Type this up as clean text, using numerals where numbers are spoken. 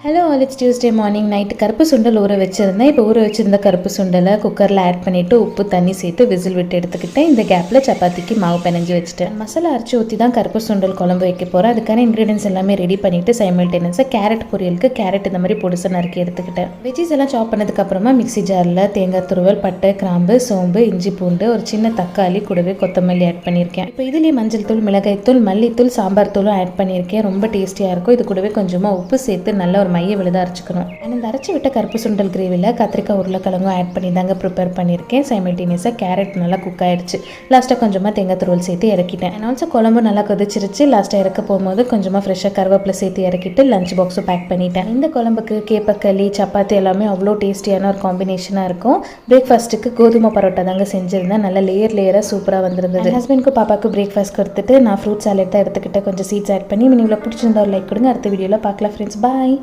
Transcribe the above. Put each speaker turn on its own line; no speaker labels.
Hello all, it's Tuesday morning. Night கருப்பு சுண்டல் ஊற வச்சுருந்தேன். இப்போ ஊற வச்சுருந்த கருப்பு சுண்டலை குக்கரில் ஆட் பண்ணிவிட்டு உப்பு தண்ணி சேர்த்து விசில் விட்டு எடுத்துக்கிட்டேன். இந்த கேப்பில் சப்பாத்திக்கு மாவு பிணைஞ்சு வச்சுட்டேன். மசாலா அரைச்சி ஊற்றி தான் கருப்பு சுண்டல் குழம்பு வைக்க போகிறேன். அதுக்கான இன்க்ரீடியன்ஸ் எல்லாமே ரெடி பண்ணிவிட்டு சைமல்டேனியஸாக கேரட் பொரியலுக்கு கேரட் இந்த மாதிரி பொடிசை நறுக்கி எடுத்துக்கிட்டேன். வெஜ்ஜீஸ் எல்லாம் சாப் பண்ணதுக்கப்புறமா மிக்ஸி ஜாரில் தேங்காய் துருவல், பட்டை, கிராம்பு, சோம்பு, இஞ்சி பூண்டு, ஒரு சின்ன தக்காளி, கூடவே கொத்தமல்லி ஆட் பண்ணியிருக்கேன். இப்போ இதுலேயே மஞ்சள் தூள், மிளகாய் தூள், மல்லித்தூள், சாம்பார் தூளும் ஆட் பண்ணியிருக்கேன். ரொம்ப டேஸ்டியாக இருக்கும். இது கூடவே கொஞ்சமாக உப்பு சேர்த்து நல்ல ஒரு மைய விழுத அரைச்சிக்கணும். இந்த அரைச்சி விட்ட கருப்பு சுண்டல் கிரேவியில் கத்திரிக்காய், உருளைக்கிழங்கும் ஆட் பண்ணி தாங்க ப்ரிப்பேர் பண்ணியிருக்கேன். சைமல்டேனியஸாக கேரட் நல்லா குக் ஆகிடுச்சு. லாஸ்ட்டாக கொஞ்சமாக தேங்காய் துருவல் சேர்த்து இறக்கிட்டேன். அண்ட் ஆல்சோ குழம்பு நல்லா கொதிச்சிருச்சு. லாஸ்ட்டாக இறக்க போகும்போது கொஞ்சமாக ஃப்ரெஷ்ஷாக கருவேப்பிலை சேர்த்து இறக்கிட்டு லஞ்ச் பாக்ஸும் பேக் பண்ணிட்டேன். இந்த குழம்புக்கு கேப்பக்களி, சப்பாத்தி எல்லாமே அவ்வளோ டேஸ்டியான ஒரு காம்பினேஷனாக இருக்கும். பிரேக்ஃபாஸ்ட்டுக்கு கோதுமை பரோட்டா தாங்க செஞ்சுருந்தேன். நல்லா லேயராக சூப்பராக வந்திருந்தது. ஹஸ்பண்டுக்கு பாப்பாவுக்கு பிரேக்ஃபாஸ்ட் கொடுத்துட்டு நான் ஃப்ரூட் சாலட் தான் எடுத்துக்கிட்டேன். கொஞ்சம் சீட்ஸ் ஆட் பண்ணி. நீங்கள் பிடிச்சிருந்தா ஒரு லைக் கொடுங்க. அடுத்த வீடியோவில் பார்க்கலாம் ஃப்ரெண்ட்ஸ். பாய்.